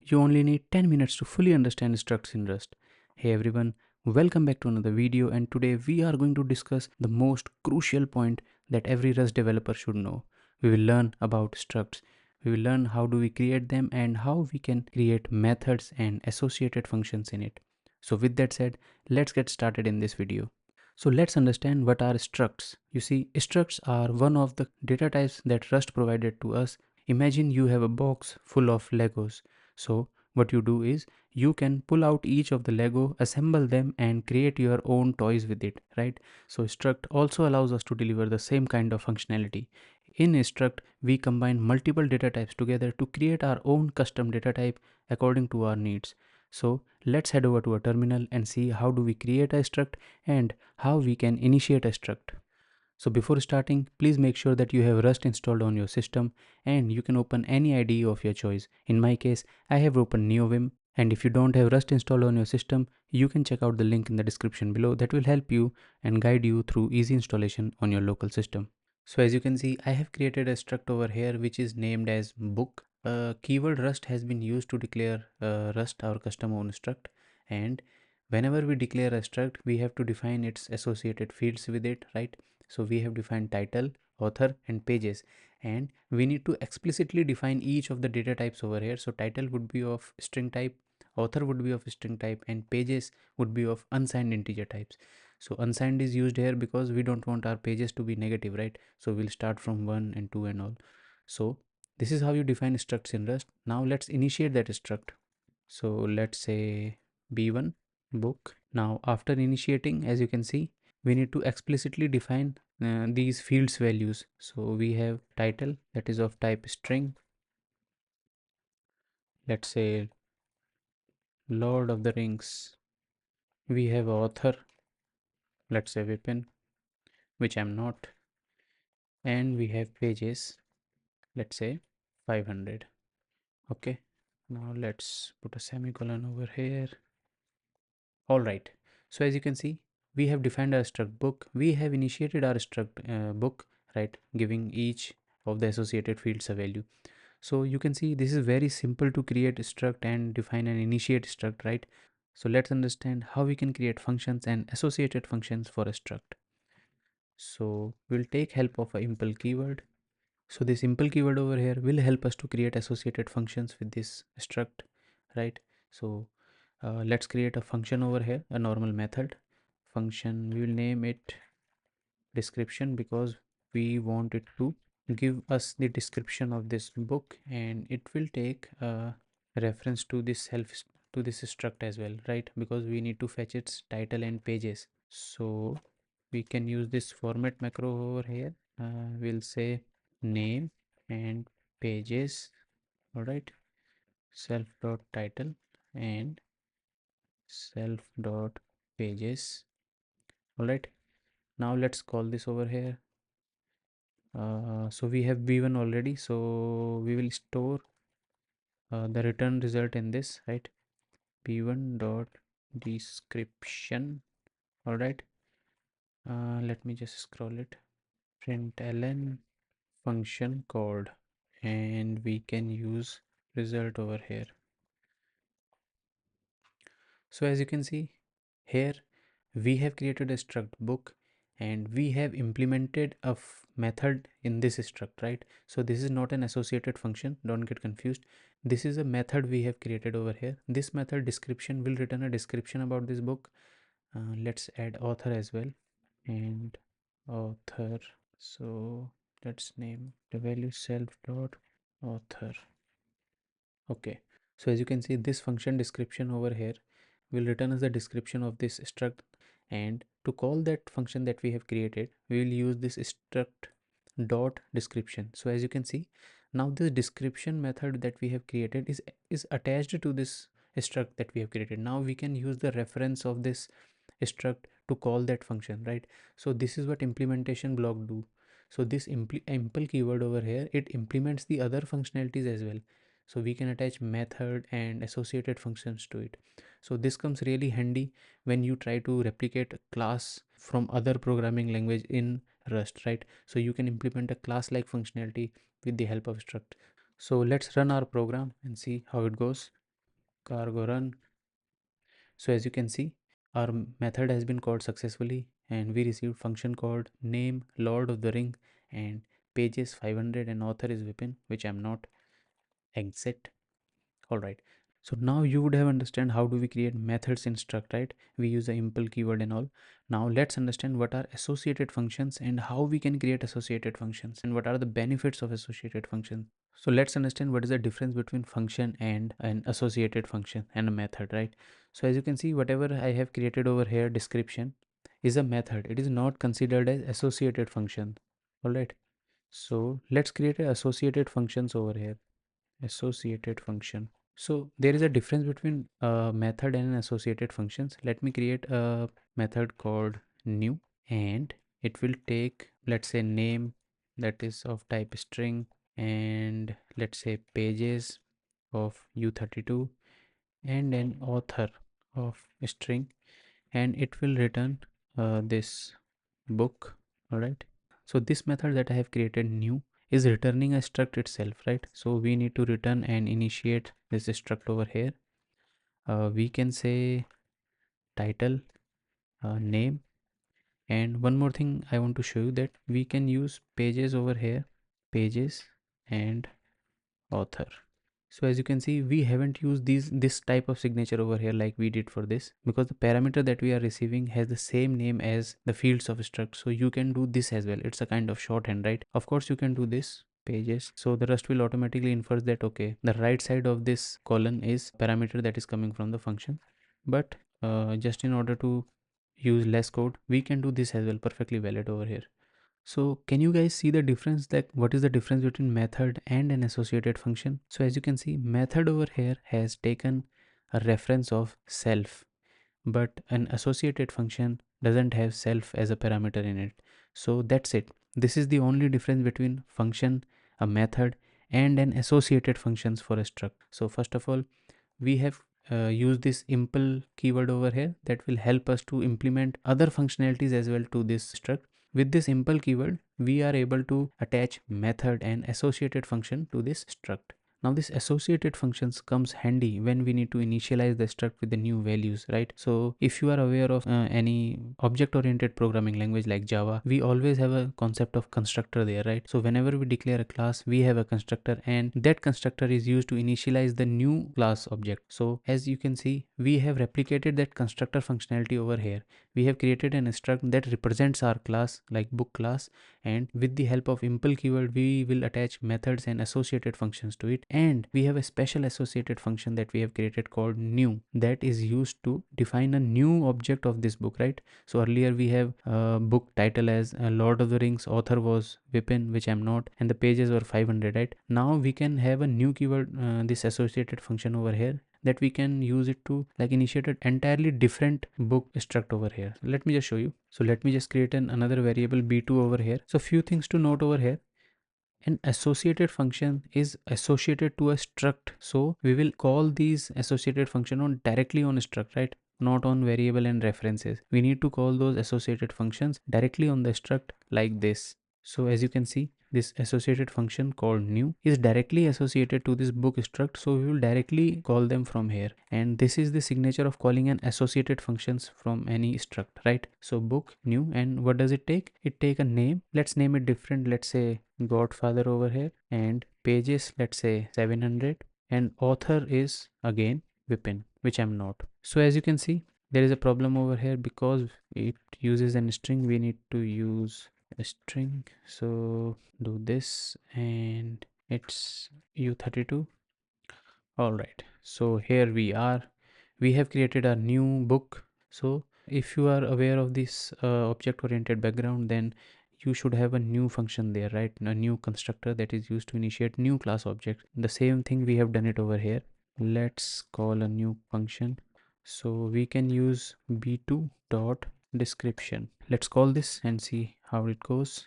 You only need 10 minutes to fully understand structs in Rust. Hey everyone, welcome back to another video, and today we are going to discuss the most crucial point that every Rust developer should know. We will learn about structs. We will learn how do we create them and how we can create methods and associated functions in it. So with that said, let's get started in this video. So let's understand what are structs. You see, structs are one of the data types that Rust provided to us. Imagine you have a box full of Legos. So what you do is you can pull out each of the Lego, assemble them and create your own toys with it, right? So struct also allows us to deliver the same kind of functionality. In struct, we combine multiple data types together to create our own custom data type according to our needs. So let's head over to a terminal and see how do we create a struct and how we can initiate a struct. So before starting, please make sure that you have Rust installed on your system and you can open any IDE of your choice. In my case, I have opened NeoVim, and if you don't have Rust installed on your system, you can check out the link in the description below that will help you and guide you through easy installation on your local system. So as you can see, I have created a struct over here which is named as book. Keyword Rust has been used to declare Rust our custom own struct, and whenever we declare a struct, we have to define its associated fields with it, right? So we have defined title, author and pages, and we need to explicitly define each of the data types over here. So title would be of string type, author would be of string type, and pages would be of unsigned integer types. So unsigned is used here because we don't want our pages to be negative, right? So we'll start from 1 and 2 and all. So this is how you define structs in Rust. Now let's initiate that struct. So let's say b1 book. Now after initiating, as you can see, we need to explicitly define these fields values. So we have title that is of type string. Let's say Lord of the Rings. We have author, let's say Vipin, which I'm not, and we have pages, let's say 500. Okay, now let's put a semicolon over here. All right, so as you can see, we have defined our struct book, we have initiated our struct book, right, giving each of the associated fields a value. So you can see this is very simple to create a struct and define and initiate struct, right? So let's understand how we can create functions and associated functions for a struct. So we'll take help of a impl keyword. So this simple keyword over here will help us to create associated functions with this struct, right? So let's create a function over here, a normal method function. We will name it description because we want it to give us the description of this book, and it will take a reference to this to this struct as well, right? Because we need to fetch its title and pages. So we can use this format macro over here. We'll say name and pages. All right, self dot title and self dot pages. All right, now let's call this over here. So we have b1 already, so we will store the return result in this, right? b1 dot description. All right, let me just scroll it. Println function called, and we can use result over here. So as you can see here, we have created a struct book and we have implemented a method in this struct, right? So this is not an associated function, don't get confused. This is a method we have created over here. This method description will return a description about this book. Let's add author as well, and author. So let's name the value self dot author. Okay, so as you can see, this function description over here will return us the description of this struct, and to call that function that we have created, we will use this struct dot description. So as you can see, now this description method that we have created is attached to this struct that we have created. Now we can use the reference of this struct to call that function, right? So this is what implementation block do. So this impl keyword over here, it implements the other functionalities as well. So we can attach method and associated functions to it. So this comes really handy when you try to replicate a class from other programming language in Rust, right? So you can implement a class like functionality with the help of struct. So let's run our program and see how it goes. cargo run. So as you can see, our method has been called successfully and we received function called name Lord of the Ring and pages 500 and author is Vipin, which I'm not. Exit. All right. So now you would have understand how do we create methods in struct, right? We use the impl keyword and all. Now let's understand what are associated functions and how we can create associated functions and what are the benefits of associated functions. So let's understand what is the difference between function and an associated function and a method, right? So as you can see, whatever I have created over here, description is a method. It is not considered as associated function. All right. So let's create a associated functions over here. Associated function. So there is a difference between a method and an associated functions. Let me create a method called new and it will take, let's say, name that is of type string and let's say pages of u32 and an author of string and it will return this book. All right. So this method that I have created new is returning a struct itself, right? So we need to return and initiate this struct over here. We can say title, name, and one more thing I want to show you that we can use pages over here, pages and author. So as you can see, we haven't used this type of signature over here like we did for this because the parameter that we are receiving has the same name as the fields of struct. So you can do this as well. It's a kind of shorthand, right? Of course, you can do this pages. So the Rust will automatically infer that, okay, the right side of this colon is parameter that is coming from the function. But just in order to use less code, we can do this as well, perfectly valid over here. So can you guys see the difference, like what is the difference between method and an associated function? So as you can see, method over here has taken a reference of self, but an associated function doesn't have self as a parameter in it. So that's it. This is the only difference between function, a method, and an associated functions for a struct. So first of all, we have used this impl keyword over here that will help us to implement other functionalities as well to this struct. With this impl keyword, we are able to attach method and associated function to this struct. Now this associated functions comes handy when we need to initialize the struct with the new values, right? So if you are aware of any object oriented programming language like Java, we always have a concept of constructor there, right? So whenever we declare a class, we have a constructor and that constructor is used to initialize the new class object. So as you can see, we have replicated that constructor functionality over here. We have created an struct that represents our class like book class, and with the help of impl keyword we will attach methods and associated functions to it, and we have a special associated function that we have created called new that is used to define a new object of this book, right? So earlier we have book title as Lord of the Rings, author was Vipin, which I'm not, and the pages were 500, right? Now we can have a new keyword, this associated function over here, that we can use it to like initiate an entirely different book struct over here. Let me just show you. So let me just create another variable b2 over here. So few things to note over here. An associated function is associated to a struct, so we will call these associated function on directly on struct, right? Not on variable and references. We need to call those associated functions directly on the struct like this. So as you can see, this associated function called new is directly associated to this book struct, so we will directly call them from here, and this is the signature of calling an associated functions from any struct, right? So book new, and what does it take? It take a name. Let's name it different. Let's say Godfather over here, and pages, let's say 700, and author is again Vipin, which I'm not. So as you can see, there is a problem over here because it uses a string. We need to use a string. So do this, and it's u32. All right. So here we are. We have created a new book. So if you are aware of this object oriented background, then you should have a new function there, right? A new constructor that is used to initiate new class object. The same thing we have done it over here. Let's call a new function. So we can use b2 dot description. Let's call this and see how it goes.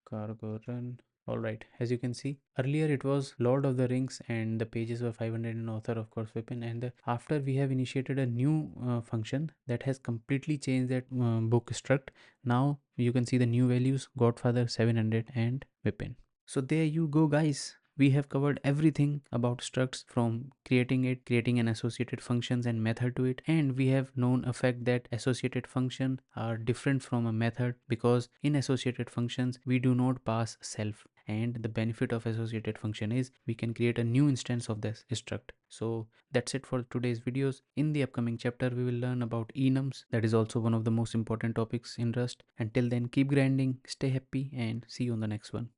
Cargo run. All right, as you can see, earlier it was Lord of the Rings and the pages were 500 and author of course Weapon, and after we have initiated a new function that has completely changed that book struct. Now you can see the new values: Godfather 700 and Weapon. So there you go guys. We have covered everything about structs, from creating it, creating an associated functions and method to it, and we have known a fact that associated function are different from a method because in associated functions we do not pass self, and the benefit of associated function is we can create a new instance of this struct. So that's it for today's videos. In the upcoming chapter we will learn about enums, that is also one of the most important topics in Rust. Until then, keep grinding, stay happy, and see you on the next one.